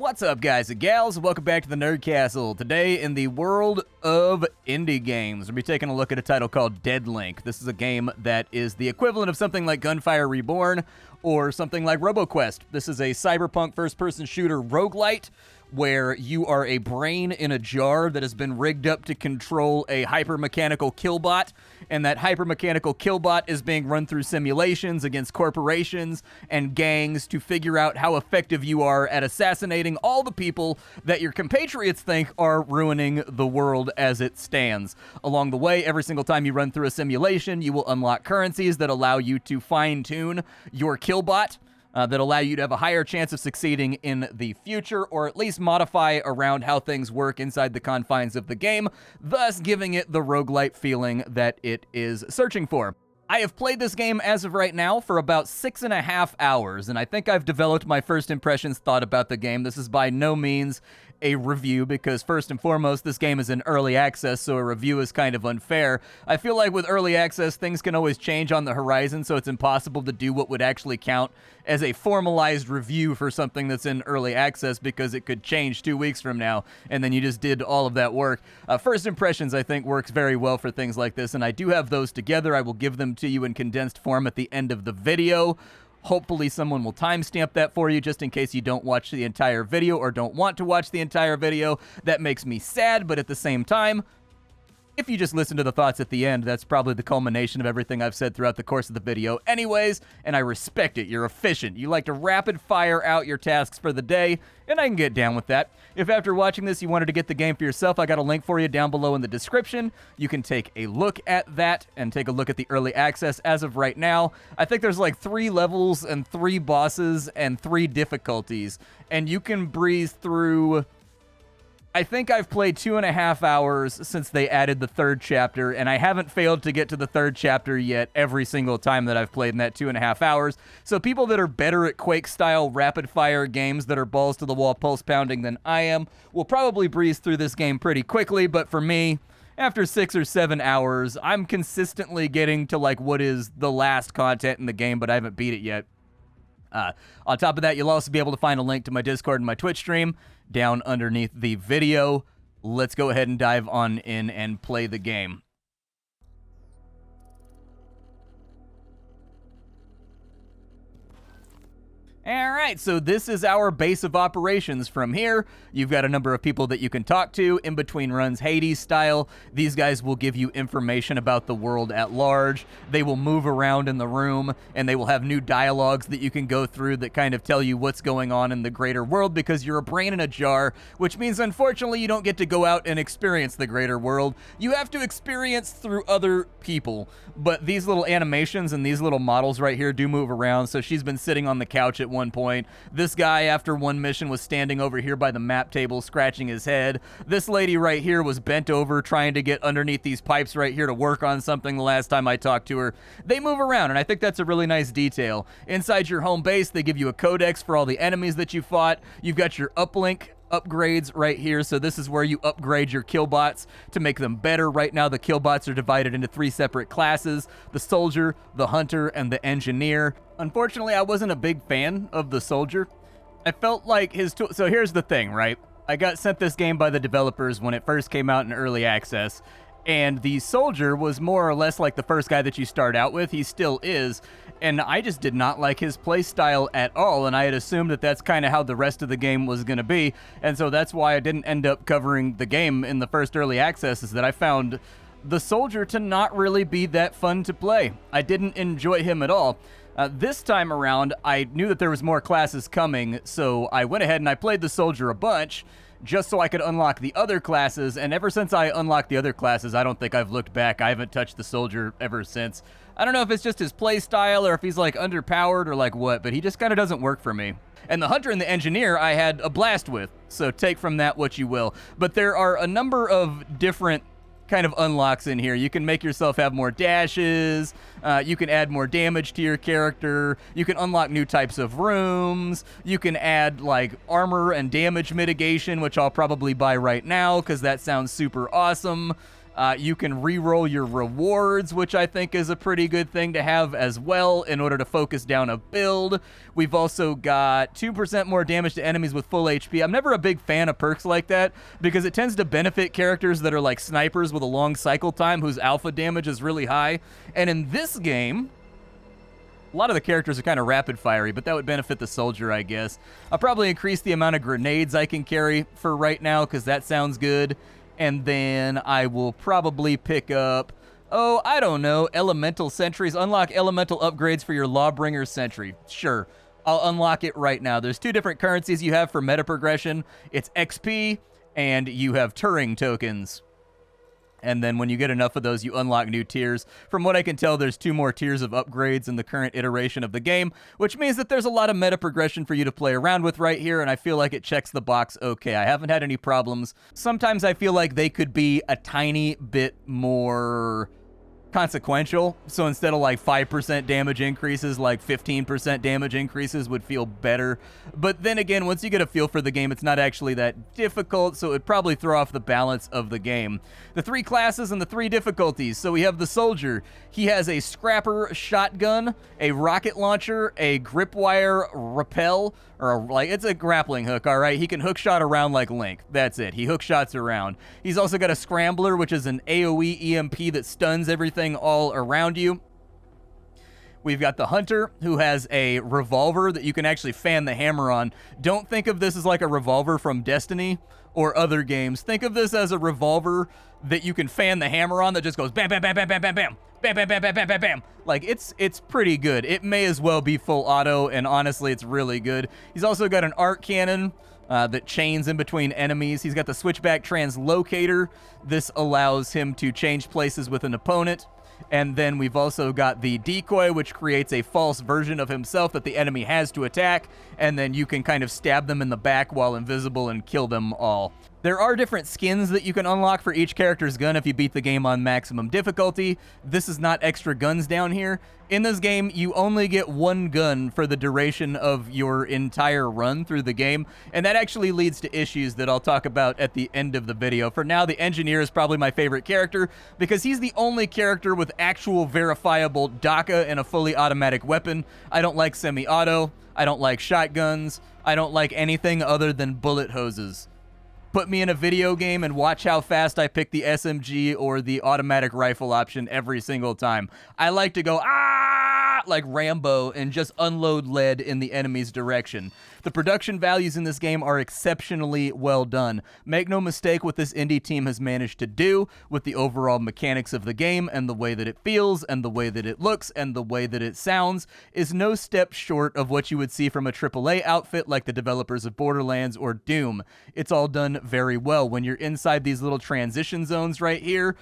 What's up, guys and gals? Welcome back to the Nerd Castle. Today, in the world of indie games, we'll be taking a look at a title called Deadlink. This is a game that is the equivalent of something like Gunfire Reborn or something like RoboQuest. This is a cyberpunk first-person shooter roguelite where you are a brain in a jar that has been rigged up to control a hyper-mechanical killbot, and that hyper-mechanical killbot is being run through simulations against corporations and gangs to figure out how effective you are at assassinating all the people that your compatriots think are ruining the world as it stands. Along the way, every single time you run through a simulation, you will unlock currencies that allow you to fine-tune your killbot, that allow you to have a higher chance of succeeding in the future, or at least modify around how things work inside the confines of the game, thus giving it the roguelite feeling that it is searching for. I have played this game as of right now for about 6.5 hours, and I think I've developed my first impressions thought about the game. This is by no means a review, because first and foremost, this game is in early access, so a review is kind of unfair. I feel like with early access, things can always change on the horizon, so it's impossible to do what would actually count as a formalized review for something that's in early access, because it could change 2 weeks from now, and then you just did all of that work. First impressions, I think, works very well for things like this, and I do have those together. I will give them to you in condensed form at the end of the video. Hopefully someone will timestamp that for you just in case you don't watch the entire video or don't want to watch the entire video. That makes me sad, but at the same time, if you just listen to the thoughts at the end, that's probably the culmination of everything I've said throughout the course of the video anyways, and I respect it. You're efficient. You like to rapid fire out your tasks for the day, and I can get down with that. If after watching this you wanted to get the game for yourself, I got a link for you down below in the description. You can take a look at that and take a look at the early access as of right now. I think there's like 3 levels and 3 bosses and 3 difficulties, and you can breeze through. I think I've played 2.5 hours since they added the 3rd chapter, and I haven't failed to get to the 3rd chapter yet every single time that I've played in that 2.5 hours. So people that are better at Quake-style rapid-fire games that are balls-to-the-wall pulse-pounding than I am will probably breeze through this game pretty quickly, but for me, after 6 or 7 hours, I'm consistently getting to like what is the last content in the game, but I haven't beat it yet. On top of that, you'll also be able to find a link to my Discord and my Twitch stream down underneath the video. Let's go ahead and dive on in and play the game. Alright, so this is our base of operations. From here, you've got a number of people that you can talk to. In between runs, Hades style, these guys will give you information about the world at large. They will move around in the room, and they will have new dialogues that you can go through that kind of tell you what's going on in the greater world, because you're a brain in a jar, which means, unfortunately, you don't get to go out and experience the greater world. You have to experience through other people, but these little animations and these little models right here do move around, so she's been sitting on the couch at one point. This guy, after one mission, was standing over here by the map table scratching his head. This lady right here was bent over trying to get underneath these pipes right here to work on something the last time I talked to her. They move around, and I think that's a really nice detail. Inside your home base, they give you a codex for all the enemies that you fought. You've got your uplink upgrades right here, so this is where you upgrade your killbots to make them better. Right now, the killbots are divided into 3 separate classes: the soldier, the hunter, and the engineer. Unfortunately, I wasn't a big fan of the soldier. I felt like his tool. So here's the thing, right? I got sent this game by the developers when it first came out in early access, and the soldier was more or less like the first guy that you start out with. He still is, and I just did not like his play style at all, and I had assumed that that's kind of how the rest of the game was going to be, and so that's why I didn't end up covering the game in the first early access, is that I found the soldier to not really be that fun to play. I didn't enjoy him at all. This time around, I knew that there was more classes coming, so I went ahead and I played the soldier a bunch, just so I could unlock the other classes, and ever since I unlocked the other classes, I don't think I've looked back. I haven't touched the soldier ever since. I don't know if it's just his play style or if he's like underpowered or like what, but he just kind of doesn't work for me. And the hunter and the engineer I had a blast with, so take from that what you will. But there are a number of different kind of unlocks in here. You can make yourself have more dashes, you can add more damage to your character, you can unlock new types of rooms, you can add like armor and damage mitigation, which I'll probably buy right now because that sounds super awesome. You can re-roll your rewards, which I think is a pretty good thing to have as well in order to focus down a build. We've also got 2% more damage to enemies with full HP. I'm never a big fan of perks like that because it tends to benefit characters that are like snipers with a long cycle time whose alpha damage is really high. And in this game, a lot of the characters are kind of rapid fiery, but that would benefit the soldier, I guess. I'll probably increase the amount of grenades I can carry for right now because that sounds good. And then I will probably pick up, oh, I don't know, elemental sentries. Unlock elemental upgrades for your Lawbringer sentry. Sure, I'll unlock it right now. There's 2 different currencies you have for meta progression. It's XP and you have Turing tokens. And then when you get enough of those, you unlock new tiers. From what I can tell, there's 2 more tiers of upgrades in the current iteration of the game, which means that there's a lot of meta progression for you to play around with right here, and I feel like it checks the box okay. I haven't had any problems. Sometimes I feel like they could be a tiny bit more consequential, so instead of like 5% damage increases, like 15% damage increases would feel better. But then again, once you get a feel for the game, it's not actually that difficult, so it would probably throw off the balance of the game. The 3 classes and the 3 difficulties. So we have the soldier. He has a scrapper shotgun, a rocket launcher, a grip wire rappel, or it's a grappling hook, all right? He can hook shot around like Link. That's it. He hook shots around. He's also got a scrambler, which is an AoE EMP that stuns everything all around you. We've got the hunter, who has a revolver that you can actually fan the hammer on. Don't think of this as like a revolver from Destiny or other games. Think of this as a revolver that you can fan the hammer on that just goes bam, bam, bam, bam, bam, bam, bam. Bam, bam, bam, bam, bam, bam, bam. Like, it's pretty good. It may as well be full auto, and honestly, it's really good. He's also got an arc cannon that chains in between enemies. He's got the switchback translocator. This allows him to change places with an opponent. And then we've also got the decoy, which creates a false version of himself that the enemy has to attack, and then you can kind of stab them in the back while invisible and kill them all. There are different skins that you can unlock for each character's gun if you beat the game on maximum difficulty. This is not extra guns down here. In this game, you only get 1 gun for the duration of your entire run through the game, and that actually leads to issues that I'll talk about at the end of the video. For now, the engineer is probably my favorite character because he's the only character with actual verifiable DACA and a fully automatic weapon. I don't like semi-auto. I don't like shotguns. I don't like anything other than bullet hoses. Put me in a video game and watch how fast I pick the SMG or the automatic rifle option every single time. I like to go, like Rambo and just unload lead in the enemy's direction. The production values in this game are exceptionally well done. Make no mistake, what this indie team has managed to do with the overall mechanics of the game and the way that it feels and the way that it looks and the way that it sounds is no step short of what you would see from a AAA outfit like the developers of Borderlands or Doom. It's all done very well. When you're inside these little transition zones right here,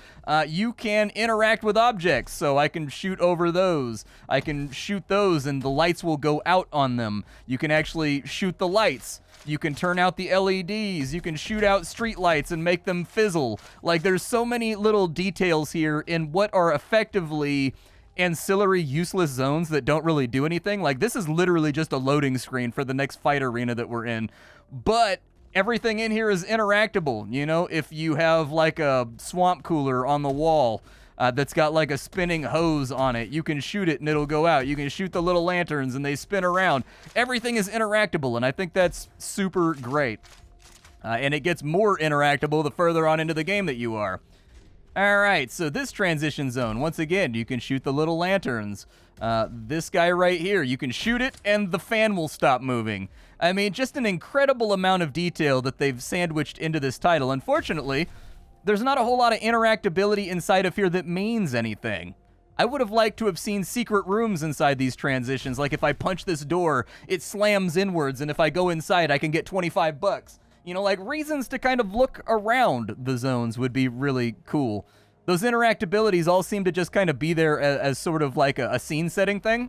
you can interact with objects. So I can shoot over those. I can shoot those and the lights will go out on them. You can actually shoot the lights. You can turn out the LEDs. You can shoot out street lights and make them fizzle. Like, there's so many little details here in what are effectively ancillary useless zones that don't really do anything. Like, this is literally just a loading screen for the next fight arena that we're in. But everything in here is interactable. You know, if you have like a swamp cooler on the wall that's got like a spinning hose on it, you can shoot it and it'll go out. You can shoot the little lanterns and they spin around. Everything is interactable, and I think that's super great. And it gets more interactable the further on into the game that you are. All right, so this transition zone, once again, you can shoot the little lanterns. This guy right here, you can shoot it and the fan will stop moving. I mean, just an incredible amount of detail that they've sandwiched into this title. Unfortunately, there's not a whole lot of interactability inside of here that means anything. I would have liked to have seen secret rooms inside these transitions, like if I punch this door, it slams inwards, and if I go inside, I can get 25 bucks. You know, like reasons to kind of look around the zones would be really cool. Those interactabilities all seem to just kind of be there as sort of like a scene setting thing,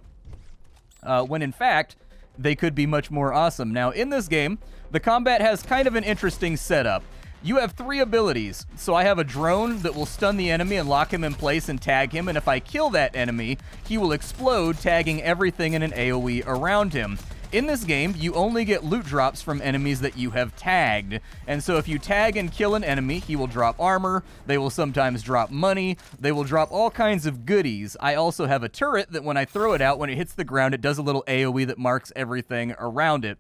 when in fact, they could be much more awesome. Now, in this game, the combat has kind of an interesting setup. You have 3 abilities. So I have a drone that will stun the enemy and lock him in place and tag him, and if I kill that enemy, he will explode, tagging everything in an AoE around him. In this game, you only get loot drops from enemies that you have tagged. And so if you tag and kill an enemy, he will drop armor, they will sometimes drop money, they will drop all kinds of goodies. I also have a turret that when I throw it out, when it hits the ground, it does a little AoE that marks everything around it.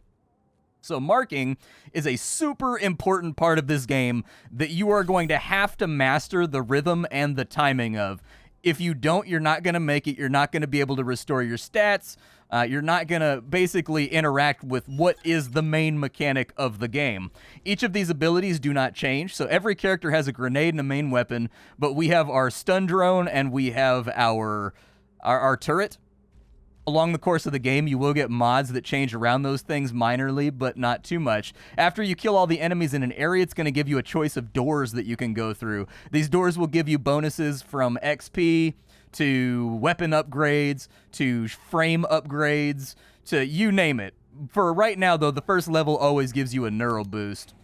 So marking is a super important part of this game that you are going to have to master the rhythm and the timing of. If you don't, you're not going to make it. You're not going to be able to restore your stats. You're not going to basically interact with what is the main mechanic of the game. Each of these abilities do not change. So every character has a grenade and a main weapon, but we have our stun drone and we have our turret. Along the course of the game, you will get mods that change around those things minorly, but not too much. After you kill all the enemies in an area, it's going to give you a choice of doors that you can go through. These doors will give you bonuses from XP to weapon upgrades to frame upgrades to you name it. For right now, though, the first level always gives you a neuro boost.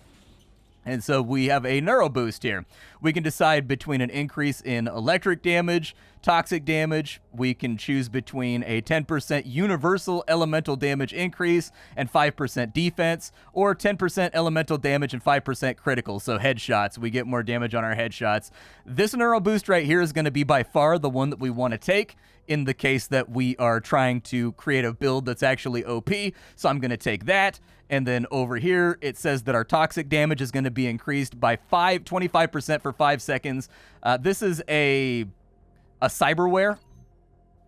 And so we have a neuro boost here. We can decide between an increase in electric damage, toxic damage. We can choose between a 10% universal elemental damage increase and 5% defense, or 10% elemental damage and 5% critical, so headshots. We get more damage on our headshots. This neuro boost right here is going to be by far the one that we want to take in the case that we are trying to create a build that's actually OP, so I'm going to take that. And then over here, it says that our toxic damage is going to be increased by 25% for 5 seconds. This is a cyberware.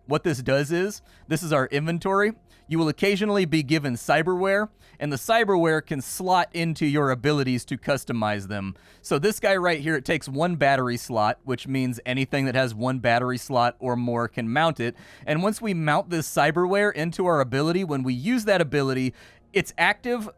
What this does is, this is our inventory. You will occasionally be given cyberware, and the cyberware can slot into your abilities to customize them. So this guy right here, it takes 1 battery slot, which means anything that has 1 battery slot or more can mount it. And once we mount this cyberware into our ability, when we use that ability, its active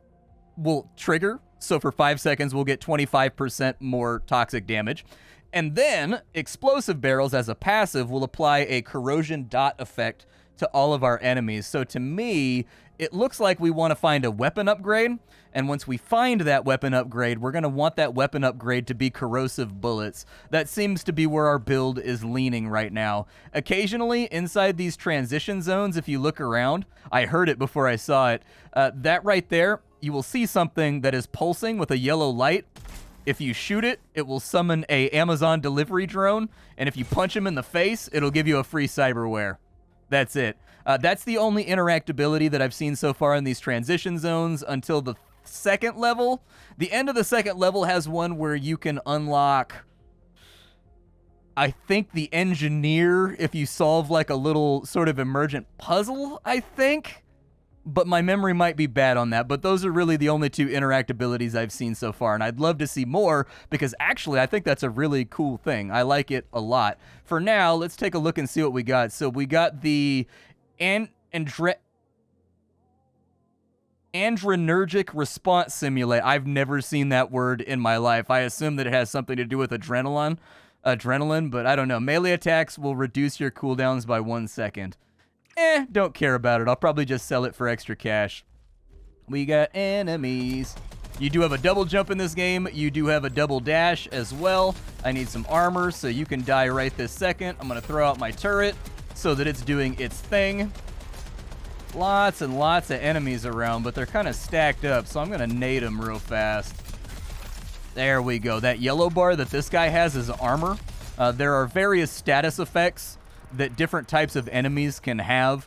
will trigger. So for 5 seconds, we'll get 25% more toxic damage. And then explosive barrels as a passive will apply a corrosion dot effect to all of our enemies. So to me, it looks like we want to find a weapon upgrade. And once we find that weapon upgrade, we're going to want that weapon upgrade to be corrosive bullets. That seems to be where our build is leaning right now. Occasionally, inside these transition zones, if you look around, I heard it before I saw it, that right there, you will see something that is pulsing with a yellow light. If you shoot it, it will summon a Amazon delivery drone. And if you punch him in the face, it'll give you a free cyberware. That's it. That's the only interactability that I've seen so far in these transition zones until the second level. The end of the second level has one where you can unlock, I think, the engineer if you solve like a little sort of emergent puzzle, I think. But my memory might be bad on that. But those are really the only 2 interactabilities I've seen so far. And I'd love to see more because actually I think that's a really cool thing. I like it a lot. For now, let's take a look and see what we got. So we got the adrenergic response simulator. I've never seen that word in my life. I assume that it has something to do with adrenaline, but I don't know. Melee attacks will reduce your cooldowns by 1 second. Don't care about it. I'll probably just sell it for extra cash. We got enemies. You do have a double jump in this game. You do have a double dash as well. I need some armor, so you can die right this second. I'm going to throw out my turret so that it's doing its thing. Lots and lots of enemies around, but they're kind of stacked up, so I'm going to nade them real fast. There we go. That yellow bar that this guy has is armor. There are various status effects that different types of enemies can have.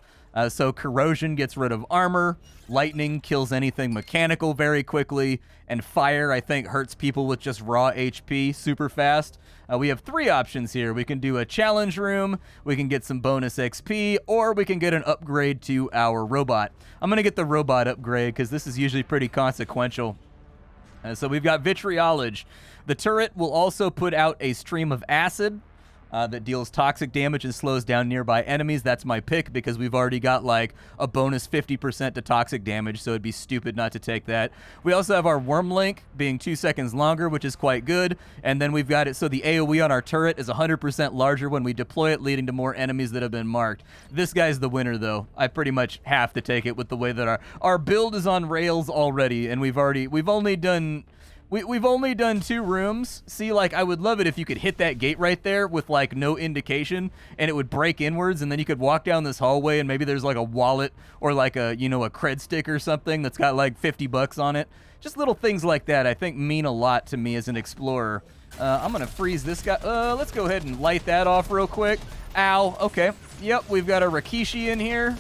So corrosion gets rid of armor, lightning kills anything mechanical very quickly, and fire, I think, hurts people with just raw HP super fast. We have 3 options here. We can do a challenge room, we can get some bonus XP, or we can get an upgrade to our robot. I'm going to get the robot upgrade because this is usually pretty consequential. So we've got vitriolage. The turret will also put out a stream of acid that deals toxic damage and slows down nearby enemies. That's my pick because we've already got like a bonus 50% to toxic damage, so it'd be stupid not to take that. We also have our worm link being 2 seconds longer, which is quite good. And then we've got it so the AoE on our turret is 100% larger when we deploy it, leading to more enemies that have been marked. This guy's the winner though. I pretty much have to take it with the way that our build is on rails already, and we've only done We've only done 2 rooms. See, like, I would love it if you could hit that gate right there with, like, no indication, and it would break inwards, and then you could walk down this hallway, and maybe there's, like, a wallet or, like, a, you know, a cred stick or something that's got, like, 50 bucks on it. Just little things like that, I think, mean a lot to me as an explorer. I'm gonna freeze this guy. Let's go ahead and light that off real quick. Ow. Okay. Yep, we've got a Rikishi in here.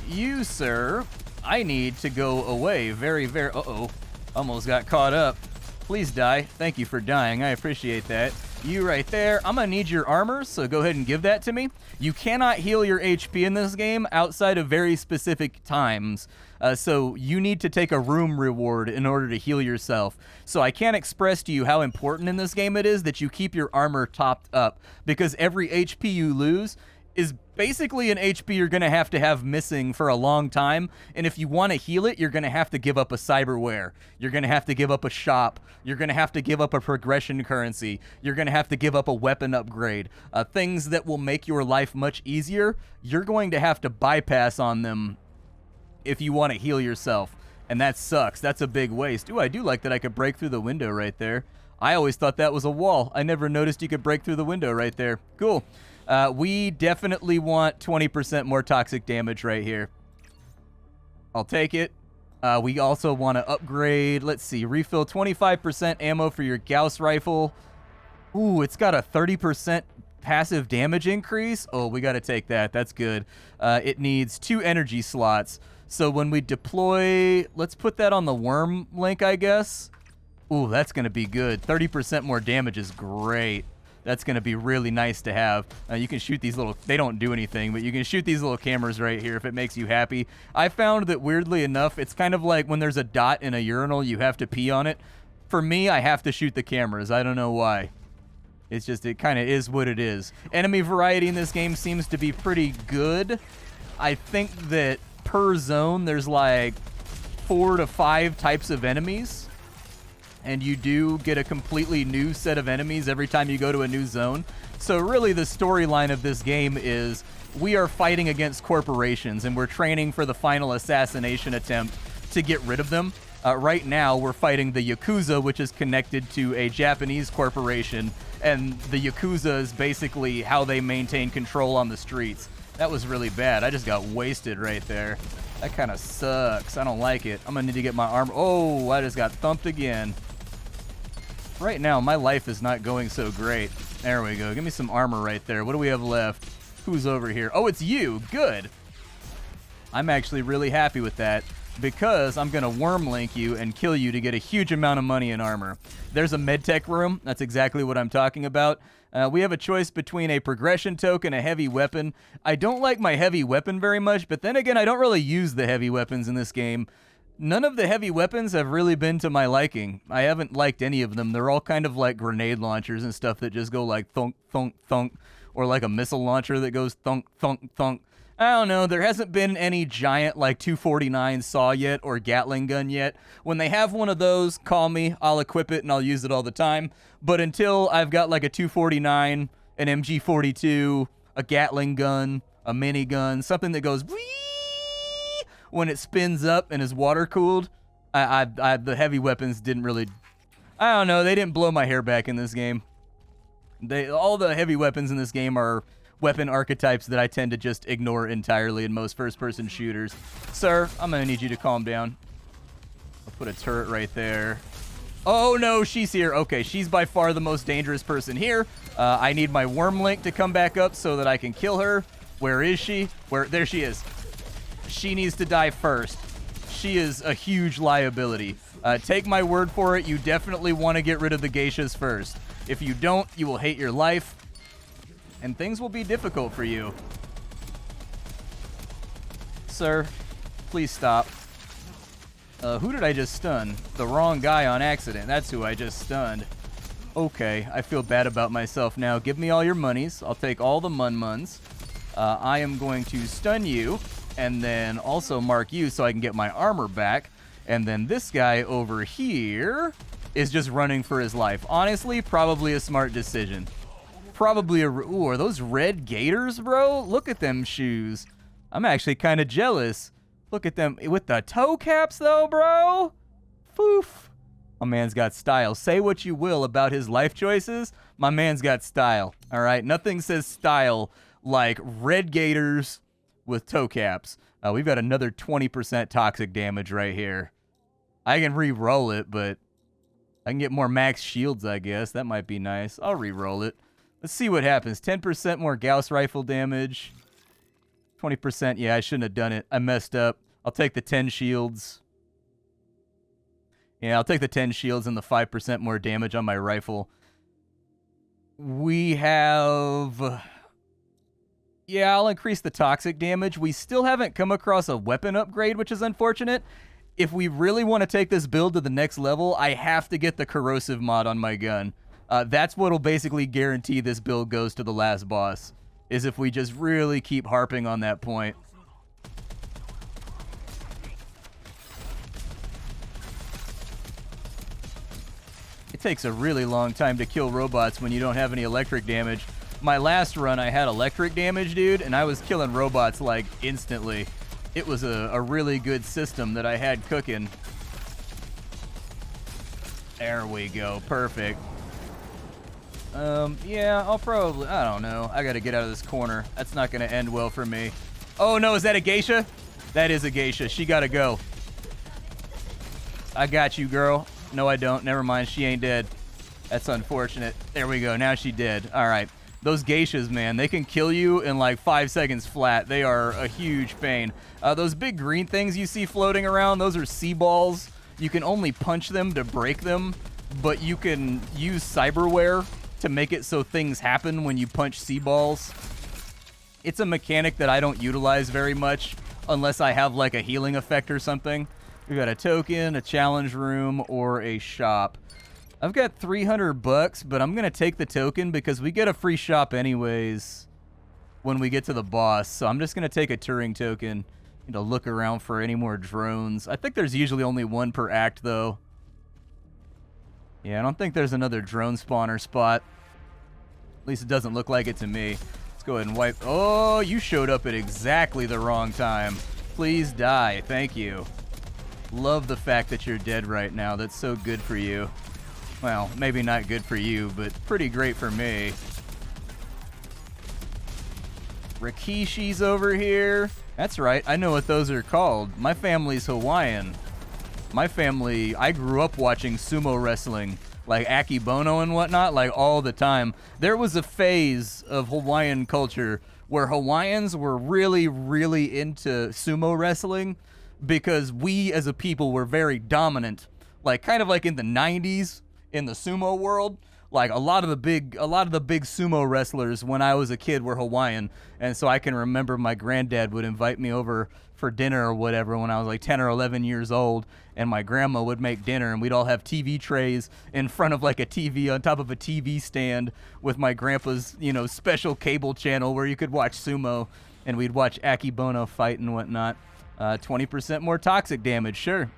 You, sir... I need to go away very, very... Uh-oh. Almost got caught up. Please die. Thank you for dying. I appreciate that. You right there. I'm going to need your armor, so go ahead and give that to me. You cannot heal your HP in this game outside of very specific times. So you need to take a room reward in order to heal yourself. So I can't express to you how important in this game it is that you keep your armor topped up, because every HP you lose is basically an HP you're going to have missing for a long time, and if you want to heal it, you're going to have to give up a cyberware. You're going to have to give up a shop. You're going to have to give up a progression currency. You're going to have to give up a weapon upgrade. Things that will make your life much easier, you're going to have to bypass on them if you want to heal yourself, and that sucks. That's a big waste. Ooh, I do like that I could break through the window right there. I always thought that was a wall. I never noticed you could break through the window right there. Cool. We definitely want 20% more toxic damage right here. I'll take it. We also want to upgrade, let's see, refill 25% ammo for your Gauss rifle. Ooh, it's got a 30% passive damage increase. Oh, we got to take that. That's good. It needs 2 energy slots. So when we deploy, let's put that on the worm link, I guess. Ooh, that's going to be good. 30% more damage is great. That's going to be really nice to have. You can shoot these little... They don't do anything, but you can shoot these little cameras right here if it makes you happy. I found that, weirdly enough, it's kind of like when there's a dot in a urinal, you have to pee on it. For me, I have to shoot the cameras. I don't know why. It's just, it kind of is what it is. Enemy variety in this game seems to be pretty good. I think that per zone, there's like 4 to 5 types of enemies. And you do get a completely new set of enemies every time you go to a new zone. So really the storyline of this game is we are fighting against corporations, and we're training for the final assassination attempt to get rid of them. Right now, we're fighting the Yakuza, which is connected to a Japanese corporation, and the Yakuza is basically how they maintain control on the streets. That was really bad. I just got wasted right there. That kind of sucks. I don't like it. I'm going to need to get my armor. Oh, I just got thumped again. Right now, my life is not going so great. There we go. Give me some armor right there. What do we have left? Who's over here? Oh, it's you. Good. I'm actually really happy with that, because I'm going to worm link you and kill you to get a huge amount of money and armor. There's a medtech room. That's exactly what I'm talking about. We have a choice between a progression token and a heavy weapon. I don't like my heavy weapon very much, but then again, I don't really use the heavy weapons in this game. None of the heavy weapons have really been to my liking. I haven't liked any of them. They're all kind of like grenade launchers and stuff that just go like thunk, thunk, thunk, or like a missile launcher that goes thunk, thunk, thunk. I don't know. There hasn't been any giant like 249 saw yet or Gatling gun yet. When they have one of those, call me. I'll equip it and I'll use it all the time. But until I've got like a 249, an MG42, a Gatling gun, a minigun, something that goes whee when it spins up and is water cooled, the heavy weapons didn't really... I don't know. They didn't blow my hair back in this game. All the heavy weapons in this game are weapon archetypes that I tend to just ignore entirely in most first-person shooters. Sir, I'm going to need you to calm down. I'll put a turret right there. Oh, no, she's here. Okay, she's by far the most dangerous person here. I need my worm link to come back up so that I can kill her. Where is she? There she is. She needs to die first. She is a huge liability. Take my word for it, you definitely want to get rid of the geishas first. If you don't, you will hate your life, and things will be difficult for you. Sir, please stop. Who did I just stun? The wrong guy on accident. That's who I just stunned. Okay, I feel bad about myself now. Give me all your monies. I'll take all the mun-muns. I am going to stun you, and then also mark you so I can get my armor back. And then this guy over here is just running for his life. Honestly, probably a smart decision. Probably a... Ooh, are those red gators, bro? Look at them shoes. I'm actually kind of jealous. Look at them with the toe caps, though, bro. Foof. My man's got style. Say what you will about his life choices. My man's got style. All right. Nothing says style like red gators with toe caps. We've got another 20% toxic damage right here. I can re-roll it, but I can get more max shields, I guess. That might be nice. I'll re-roll it. Let's see what happens. 10% more Gauss rifle damage. 20%. Yeah, I shouldn't have done it. I messed up. I'll take the 10 shields. Yeah, I'll take the 10 shields and the 5% more damage on my rifle. We have... Yeah, I'll increase the toxic damage. We still haven't come across a weapon upgrade, which is unfortunate. If we really want to take this build to the next level, I have to get the corrosive mod on my gun. That's what'll basically guarantee this build goes to the last boss, is if we just really keep harping on that point. It takes a really long time to kill robots when you don't have any electric damage. My last run, I had electric damage, dude, and I was killing robots, like, instantly. It was a really good system that I had cooking. There we go. Perfect. Yeah, I'll probably... I don't know. I gotta get out of this corner. That's not gonna end well for me. Oh, no, is that a geisha? That is a geisha. She gotta go. I got you, girl. No, I don't. Never mind. She ain't dead. That's unfortunate. There we go. Now she dead. All right. Those geishas, man, they can kill you in like 5 seconds flat. They are a huge pain. Those big green things you see floating around, those are sea balls. You can only punch them to break them, but you can use cyberware to make it so things happen when you punch sea balls. It's a mechanic that I don't utilize very much unless I have like a healing effect or something. We got a token, a challenge room, or a shop. I've got 300 bucks, but I'm going to take the token because we get a free shop anyways when we get to the boss. So I'm just going to take a Turing token. Need to look around for any more drones. I think there's usually only one per act, though. Yeah, I don't think there's another drone spawner spot. At least it doesn't look like it to me. Let's go ahead and wipe. Oh, you showed up at exactly the wrong time. Please die. Thank you. Love the fact that you're dead right now. That's so good for you. Well, maybe not good for you, but pretty great for me. Rikishi's over here. That's right. I know what those are called. My family's Hawaiian. My family, I grew up watching sumo wrestling, like Akibono and whatnot, like all the time. There was a phase of Hawaiian culture where Hawaiians were really, really into sumo wrestling because we as a people were very dominant, like kind of like in the 90s. In the sumo world, like a lot of the big sumo wrestlers when I was a kid were Hawaiian, and so I can remember my granddad would invite me over for dinner or whatever when I was like 10 or 11 years old, and my grandma would make dinner, and we'd all have TV trays in front of like a TV on top of a TV stand with my grandpa's, you know, special cable channel where you could watch sumo, and we'd watch Akibono fight and whatnot. 20% more toxic damage, sure.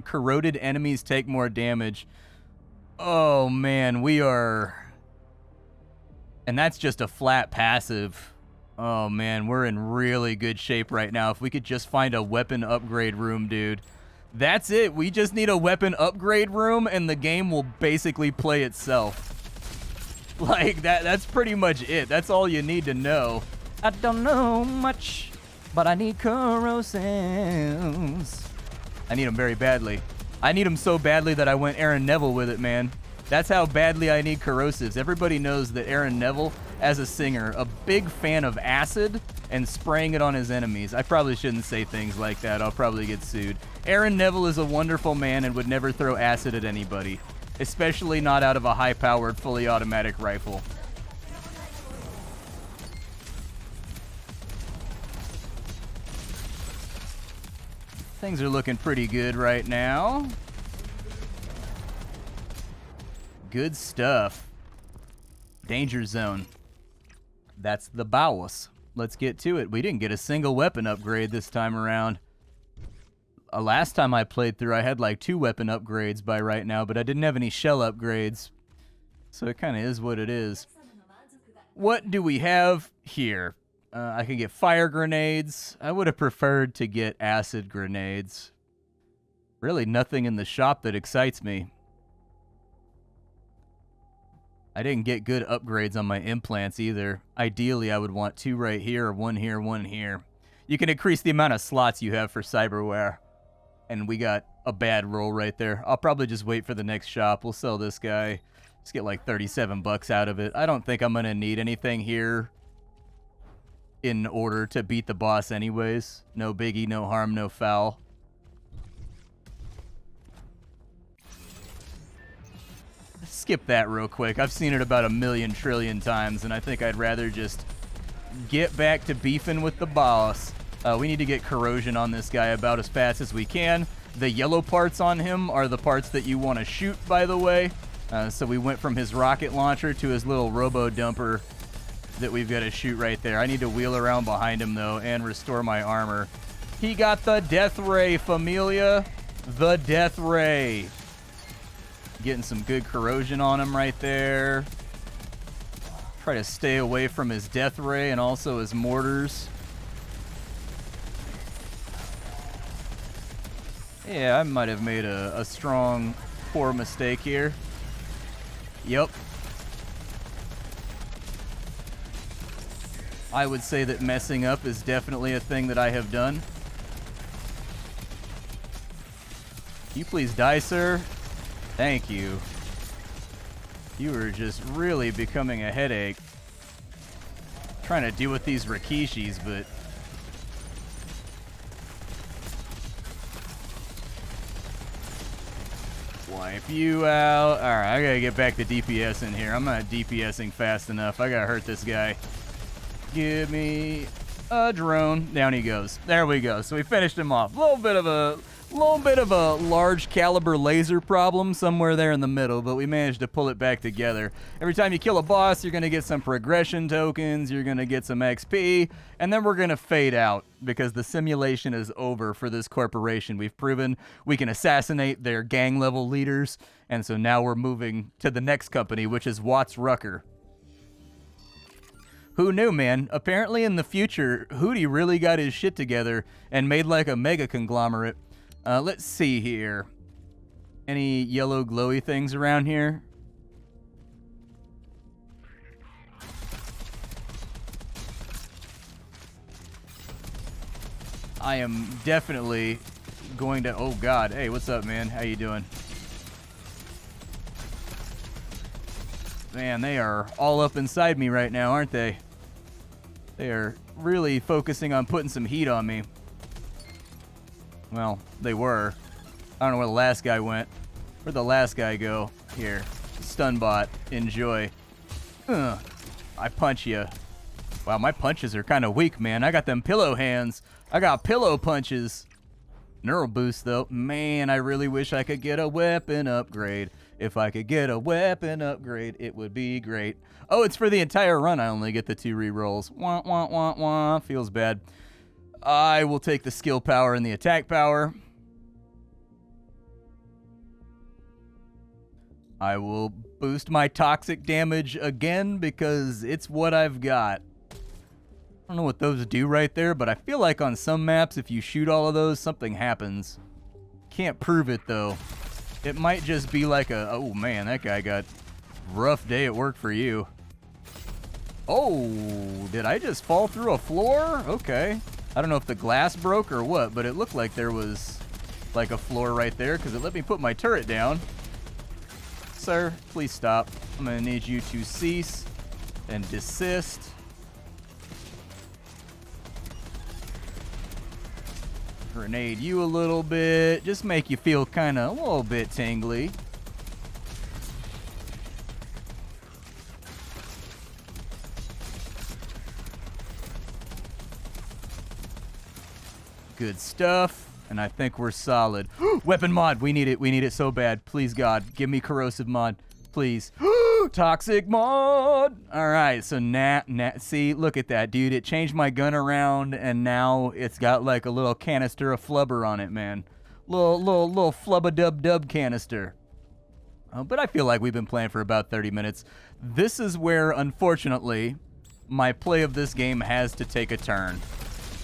Corroded enemies take more damage. Oh, man, we are... And that's just a flat passive. Oh, man, we're in really good shape right now. If we could just find a weapon upgrade room, dude. That's it. We just need a weapon upgrade room, and the game will basically play itself. Like, that's pretty much it. That's all you need to know. I don't know much, but I need corrosives. I need them very badly. I need them so badly that I went Aaron Neville with it, man. That's how badly I need corrosives. Everybody knows that Aaron Neville, as a singer, a big fan of acid and spraying it on his enemies. I probably shouldn't say things like that. I'll probably get sued. Aaron Neville is a wonderful man and would never throw acid at anybody, especially not out of a high-powered, fully automatic rifle. Things are looking pretty good right now. Good stuff. Danger zone. That's the Bowels. Let's get to it. We didn't get a single weapon upgrade this time around. Last time I played through, I had like 2 weapon upgrades by right now, but I didn't have any shell upgrades. So it kind of is what it is. What do we have here? I can get fire grenades. I would have preferred to get acid grenades. Really nothing in the shop that excites me. I didn't get good upgrades on my implants either. Ideally, I would want 2 right here, or 1 here, 1 here. You can increase the amount of slots you have for cyberware. And we got a bad roll right there. I'll probably just wait for the next shop. We'll sell this guy. Just get like 37 bucks out of it. I don't think I'm going to need anything here in order to beat the boss anyways. No biggie, no harm, no foul. Skip that real quick. I've seen it about 1,000,000 trillion times, and I think I'd rather just get back to beefing with the boss. We need to get corrosion on this guy about as fast as we can. The yellow parts on him are the parts that you want to shoot, by the way. So we went from his rocket launcher to his little robo-dumper that we've got to shoot right there. I need to wheel around behind him, though, and restore my armor. He got the Death Ray, familia. The Death Ray. Getting some good corrosion on him right there. Try to stay away from his Death Ray and also his mortars. Yeah, I might have made a strong, poor mistake here. Yep. I would say that messing up is definitely a thing that I have done. Can you please die, sir? Thank you. You are just really becoming a headache. Trying to deal with these Rikishis, but... Wipe you out. Alright, I gotta get back to DPS in here. I'm not DPSing fast enough. I gotta hurt this guy. Give me a drone. Down he goes. There we go. So we finished him off. A little bit of a large caliber laser problem somewhere there in the middle, but we managed to pull it back together. Every time you kill a boss, you're going to get some progression tokens, you're going to get some XP, and then we're going to fade out because the simulation is over for this corporation. We've proven we can assassinate their gang level leaders, and so now we're moving to the next company, which is Watts Rucker. Who knew, man? Apparently in the future, Hootie really got his shit together and made like a mega conglomerate. Let's see here. Any yellow glowy things around here? I am definitely going to... Oh, God. Hey, what's up, man? How you doing? Man, they are all up inside me right now, aren't they? They are really focusing on putting some heat on me. Well, they were. I don't know where the last guy went. Where'd the last guy go? Here. Stunbot. Enjoy. I punch you. Wow, my punches are kind of weak, man. I got them pillow hands. I got pillow punches. Neural boost, though. Man, I really wish I could get a weapon upgrade. If I could get a weapon upgrade, it would be great. Oh, it's for the entire run. I only get the 2 rerolls. Wah, wah, wah, wah. Feels bad. I will take the skill power and the attack power. I will boost my toxic damage again because it's what I've got. I don't know what those do right there, but I feel like on some maps, if you shoot all of those, something happens. Can't prove it, though. It might just be like a... Oh, man, that guy got a rough day at work for you. Oh, did I just fall through a floor? Okay. I don't know if the glass broke or what, but it looked like there was like a floor right there because it let me put my turret down. Sir, please stop. I'm going to need you to cease and desist. Grenade you a little bit. Just make you feel kind of a little bit tingly. Good stuff. And I think we're solid. Weapon mod. We need it. We need it so bad. Please, God. Give me corrosive mod. Please. Toxic mod. All right. So, see, look at that, dude. It changed my gun around, and now it's got like a little canister of flubber on it, man. Little flubba-dub-dub canister. But I feel like we've been playing for about 30 minutes. This is where, unfortunately, my play of this game has to take a turn.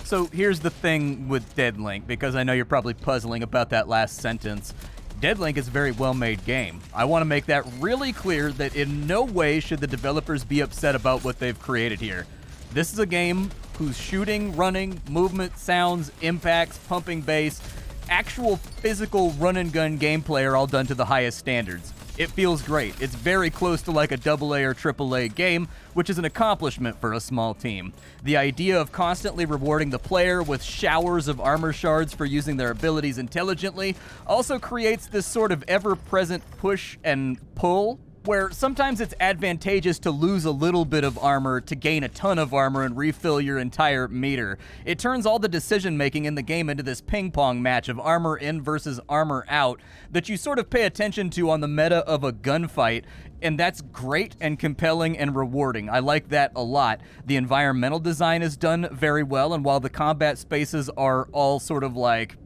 So here's the thing with Deadlink, because I know you're probably puzzling about that last sentence. Deadlink is a very well-made game. I want to make that really clear that in no way should the developers be upset about what they've created here. This is a game whose shooting, running, movement, sounds, impacts, pumping bass, actual physical run-and-gun gameplay are all done to the highest standards. It feels great. It's very close to like a AA or AAA game, which is an accomplishment for a small team. The idea of constantly rewarding the player with showers of armor shards for using their abilities intelligently also creates this sort of ever-present push and pull, where sometimes it's advantageous to lose a little bit of armor to gain a ton of armor and refill your entire meter. It turns all the decision-making in the game into this ping-pong match of armor in versus armor out that you sort of pay attention to on the meta of a gunfight, and that's great and compelling and rewarding. I like that a lot. The environmental design is done very well, and while the combat spaces are all sort of like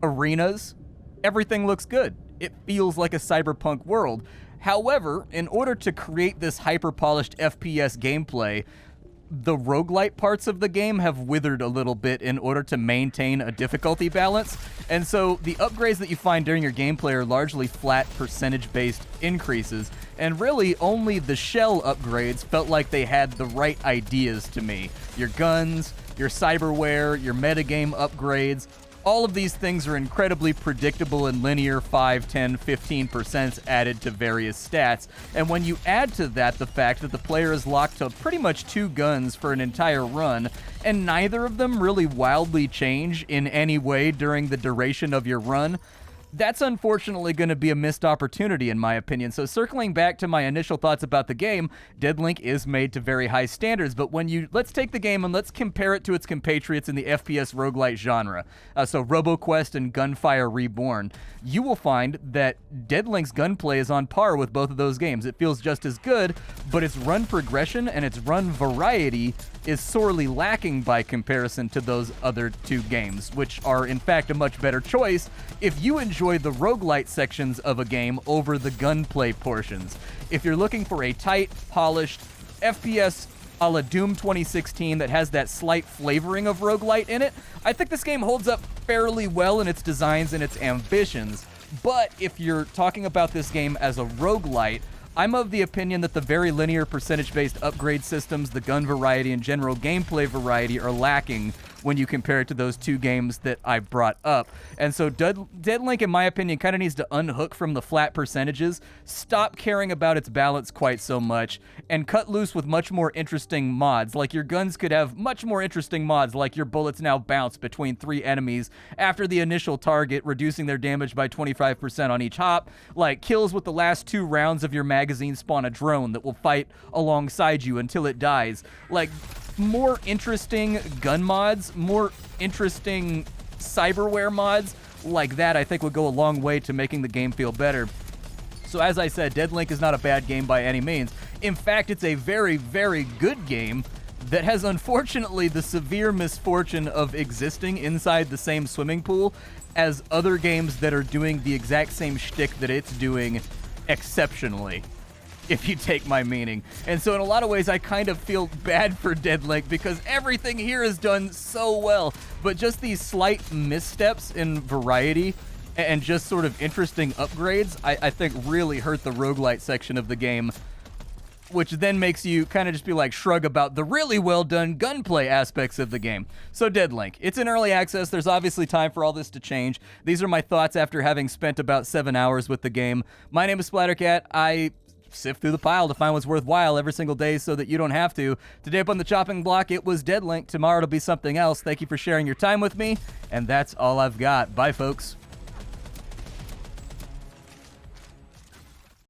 arenas, everything looks good. It feels like a cyberpunk world. However, in order to create this hyper-polished FPS gameplay, the roguelite parts of the game have withered a little bit in order to maintain a difficulty balance, and so the upgrades that you find during your gameplay are largely flat percentage-based increases, and really only the shell upgrades felt like they had the right ideas to me. Your guns, your cyberware, your metagame upgrades, all of these things are incredibly predictable and linear 5, 10, 15% added to various stats. And when you add to that the fact that the player is locked to pretty much 2 guns for an entire run, and neither of them really wildly change in any way during the duration of your run, that's unfortunately going to be a missed opportunity in my opinion. So circling back to my initial thoughts about the game, Deadlink is made to very high standards, but let's take the game and let's compare it to its compatriots in the FPS roguelite genre. So RoboQuest and Gunfire Reborn. You will find that Deadlink's gunplay is on par with both of those games. It feels just as good, but its run progression and its run variety is sorely lacking by comparison to those other 2 games, which are in fact a much better choice if you enjoy the roguelite sections of a game over the gunplay portions. If you're looking for a tight, polished FPS a la Doom 2016 that has that slight flavoring of roguelite in it, I think this game holds up fairly well in its designs and its ambitions. But if you're talking about this game as a roguelite, I'm of the opinion that the very linear percentage-based upgrade systems, the gun variety, and general gameplay variety are lacking when you compare it to those 2 games that I brought up. And so Deadlink, in my opinion, kind of needs to unhook from the flat percentages, stop caring about its balance quite so much, and cut loose with much more interesting mods. Like your guns could have much more interesting mods, like your bullets now bounce between 3 enemies after the initial target, reducing their damage by 25% on each hop. Like kills with the last 2 rounds of your magazine spawn a drone that will fight alongside you until it dies. Like more interesting gun mods, more interesting cyberware mods like that, I think would go a long way to making the game feel better. So as I said, Deadlink is not a bad game by any means. In fact, it's a very, very good game that has unfortunately the severe misfortune of existing inside the same swimming pool as other games that are doing the exact same shtick that it's doing exceptionally, if you take my meaning. And so in a lot of ways, I kind of feel bad for Deadlink because everything here is done so well, but just these slight missteps in variety and just sort of interesting upgrades, I think really hurt the roguelite section of the game, which then makes you kind of just be like shrug about the really well done gunplay aspects of the game. So Deadlink, it's in early access. There's obviously time for all this to change. These are my thoughts after having spent about 7 hours with the game. My name is Splattercat. I sift through the pile to find what's worthwhile every single day so that you don't have to. Today up on the chopping block, it was Deadlink. Tomorrow it'll be something else. Thank you for sharing your time with me, and that's all I've got. Bye, folks.